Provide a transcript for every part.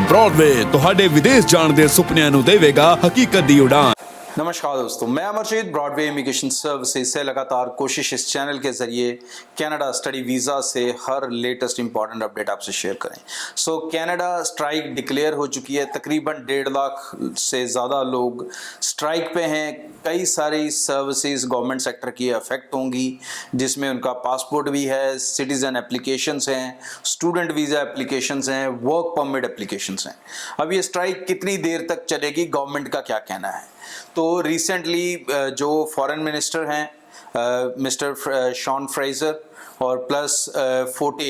Broadway ਤੁਹਾਡੇ ਵਿਦੇਸ਼ ਜਾਣ ਦੇ ਸੁਪਨਿਆਂ ਨੂੰ ਦੇਵੇਗਾ ਹਕੀਕਤ ਦੀ ਉਡਾਨ। नमस्कार दोस्तों, मैं अमरजीत ब्रॉडवे इमिग्रेशन सर्विसेज से लगातार कोशिश इस चैनल के ज़रिए कनाडा स्टडी वीज़ा से हर लेटेस्ट इंपॉर्टेंट अपडेट आपसे शेयर करें। सो कनाडा स्ट्राइक डिक्लेयर हो चुकी है, तकरीबन 1.5 लाख से ज़्यादा लोग स्ट्राइक पे हैं। कई सारी सर्विसेज गवर्नमेंट सेक्टर की अफेक्ट होंगी, जिसमें उनका पासपोर्ट भी है, सिटीज़न एप्लीकेशंस हैं, स्टूडेंट वीज़ा एप्लीकेशंस हैं, वर्क परमिट एप्लीकेशंस हैं। अब ये स्ट्राइक कितनी देर तक चलेगी, गवर्नमेंट का क्या कहना है? तो रिसेंटली जो फॉरेन मिनिस्टर हैं मिस्टर शॉन फ्रेजर और प्लस फोटे,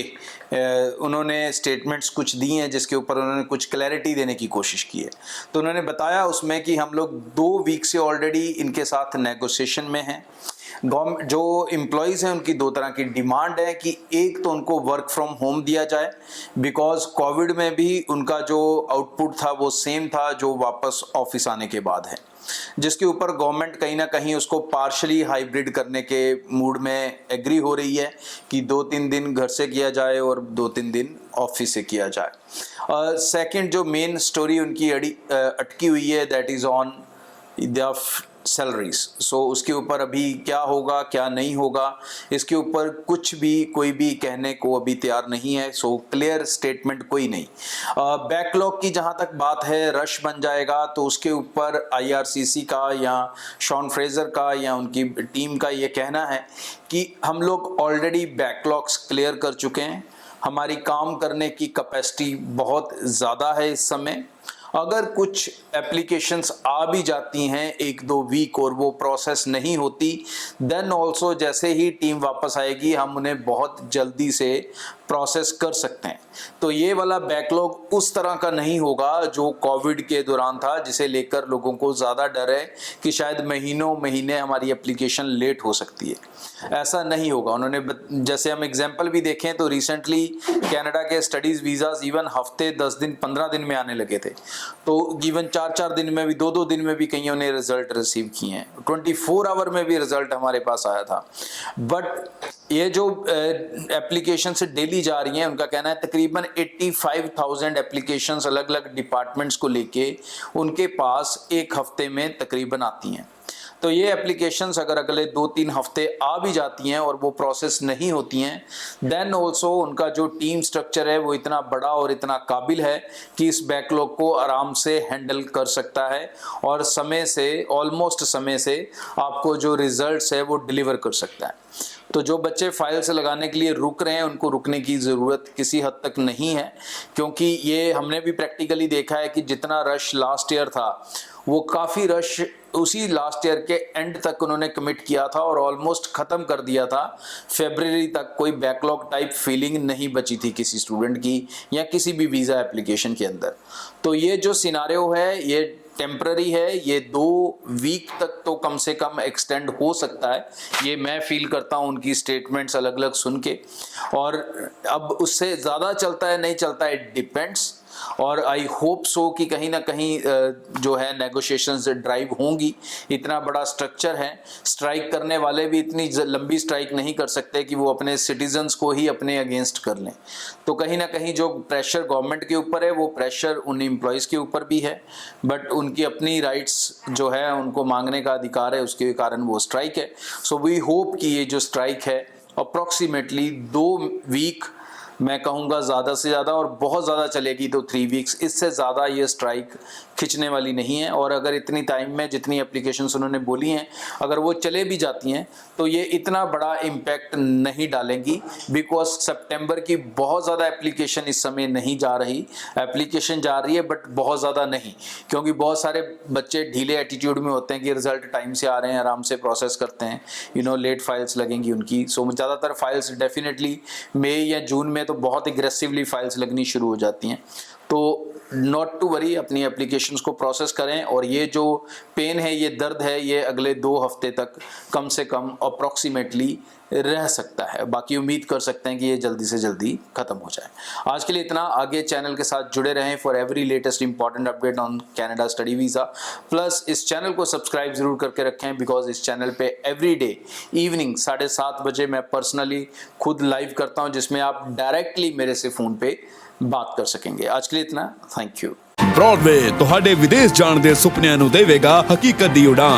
उन्होंने स्टेटमेंट्स कुछ दी हैं जिसके ऊपर उन्होंने कुछ क्लैरिटी देने की कोशिश की है। तो उन्होंने बताया उसमें कि हम लोग 2 वीक से ऑलरेडी इनके साथ नेगोशिएशन में हैं। जो एम्प्लॉयज़ हैं उनकी 2 तरह की डिमांड है कि एक तो उनको वर्क फ्रॉम होम दिया जाए, बिकॉज कोविड में भी उनका जो आउटपुट था वो सेम था जो वापस ऑफिस आने के बाद है, जिसके ऊपर गवर्नमेंट कहीं ना कहीं उसको पार्शली हाइब्रिड करने के मूड में एग्री हो रही है कि 2-3 दिन घर से किया जाए और 2-3 दिन ऑफिस से किया जाए। सेकंड जो मेन स्टोरी उनकी अटकी हुई है, that is on the salaries. So उसके ऊपर अभी क्या होगा क्या नहीं होगा, इसके ऊपर कुछ भी कोई भी कहने को अभी तैयार नहीं है। सो क्लियर स्टेटमेंट कोई नहीं। बैकलॉग की जहां तक बात है, रश बन जाएगा, तो उसके ऊपर IRCC का या शॉन फ्रेजर का या उनकी टीम का ये कहना है कि हम लोग ऑलरेडी बैकलॉग्स क्लियर कर चुके हैं, हमारी काम करने की कैपेसिटी बहुत ज़्यादा है इस समय। अगर कुछ एप्लीकेशंस आ भी जाती हैं 1-2 वीक और वो प्रोसेस नहीं होती, देन ऑल्सो जैसे ही टीम वापस आएगी हम उन्हें बहुत जल्दी से प्रोसेस कर सकते हैं। तो ये वाला बैकलॉग उस तरह का नहीं होगा जो कोविड के दौरान था, जिसे लेकर लोगों को ज़्यादा डर है कि शायद महीनों महीने हमारी एप्लीकेशन लेट हो सकती है। ऐसा नहीं होगा। उन्होंने जैसे हम एग्जांपल भी देखें तो रिसेंटली कनाडा के स्टडीज़ वीज़ाज इवन हफ्ते 10 दिन 15 दिन में आने लगे थे, तो इवन 4-4 दिन में भी 2-2 दिन में भी कईयों ने रिजल्ट रिसीव किए हैं। 24 आवर में भी रिजल्ट हमारे पास आया था। बट ये जो एप्लीकेशन से डेली जा रही हैं, उनका कहना है तकरीबन 85,000 एप्लीकेशंस अलग अलग डिपार्टमेंट्स को लेके उनके पास एक हफ्ते में तकरीबन आती हैं। तो ये एप्लीकेशंस अगर अगले 2-3 हफ्ते आ भी जाती हैं और वो प्रोसेस नहीं होती हैं, देन ऑल्सो उनका जो टीम स्ट्रक्चर है वो इतना बड़ा और इतना काबिल है कि इस बैकलॉग को आराम से हैंडल कर सकता है और समय से, ऑलमोस्ट समय से आपको जो रिजल्ट्स है वो डिलीवर कर सकता है। तो जो बच्चे फाइल से लगाने के लिए रुक रहे हैं उनको रुकने की ज़रूरत किसी हद तक नहीं है, क्योंकि ये हमने भी प्रैक्टिकली देखा है कि जितना रश लास्ट ईयर था वो काफ़ी रश उसी लास्ट ईयर के एंड तक उन्होंने कमिट किया था और ऑलमोस्ट ख़त्म कर दिया था। फरवरी तक कोई बैकलॉग टाइप फीलिंग नहीं बची थी किसी स्टूडेंट की या किसी भी वीज़ा एप्लीकेशन के अंदर। तो ये जो सिनारियो है ये टेम्पररी है, ये 2 वीक तक तो कम से कम एक्सटेंड हो सकता है, ये मैं फील करता हूँ उनकी स्टेटमेंट्स अलग अलग सुन के। और अब उससे ज़्यादा चलता है नहीं चलता है, इट डिपेंड्स। और आई होप सो कि कहीं ना कहीं जो है नेगोशिएशंस ड्राइव होंगी। इतना बड़ा स्ट्रक्चर है, स्ट्राइक करने वाले भी इतनी लंबी स्ट्राइक नहीं कर सकते कि वो अपने सिटीजन्स को ही अपने अगेंस्ट कर लें। तो कहीं ना कहीं जो प्रेशर गवर्नमेंट के ऊपर है वो प्रेशर उन एम्प्लॉयज़ के ऊपर भी है, बट उनकी अपनी राइट्स जो है उनको मांगने का अधिकार है, उसके कारण वो स्ट्राइक है। सो वी होप कि ये जो स्ट्राइक है अप्रॉक्सीमेटली 2 वीक, मैं कहूँगा ज़्यादा से ज़्यादा, और बहुत ज़्यादा चलेगी तो 3 वीक्स, इससे ज़्यादा ये स्ट्राइक खिंचने वाली नहीं है। और अगर इतनी टाइम में जितनी एप्लीकेशंस उन्होंने बोली हैं अगर वो चले भी जाती हैं तो ये इतना बड़ा इम्पैक्ट नहीं डालेंगी, बिकॉज सितंबर की बहुत ज़्यादा एप्लीकेशन इस समय नहीं जा रही। एप्लीकेशन जा रही है बट बहुत ज़्यादा नहीं, क्योंकि बहुत सारे बच्चे ढीले एटीट्यूड में होते हैं कि रिजल्ट टाइम से आ रहे हैं, आराम से प्रोसेस करते हैं, लेट फाइल्स लगेंगी उनकी। सो ज़्यादातर फाइल्स डेफिनेटली मई या जून में तो बहुत एग्रेसिवली फाइल्स लगनी शुरू हो जाती हैं। तो नॉट टू वरी, अपनी एप्लीकेशंस को प्रोसेस करें। और ये जो पेन है, ये दर्द है, ये अगले 2 हफ्ते तक कम से कम अप्रॉक्सीमेटली रह सकता है। बाकी उम्मीद कर सकते हैं कि ये जल्दी से जल्दी खत्म हो जाए। आज के लिए इतना। आगे चैनल के साथ जुड़े रहें for every latest important update on Canada study visa. Plus इस चैनल को सब्सक्राइब जरूर करके रखें, बिकॉज इस चैनल पे एवरी डे इवनिंग 7:30 बजे मैं पर्सनली खुद लाइव करता हूं, जिसमें आप डायरेक्टली मेरे से फ़ोन पे बात कर सकेंगे। आज के लिए इतना, थैंक यू। ਬ੍ਰੌਡਵੇ ਤੁਹਾਡੇ ਵਿਦੇਸ਼ ਜਾਣ ਦੇ ਸੁਪਨਿਆਂ ਨੂੰ ਦੇਵੇਗਾ ਹਕੀਕਤ ਦੀ ਉਡਾਨ।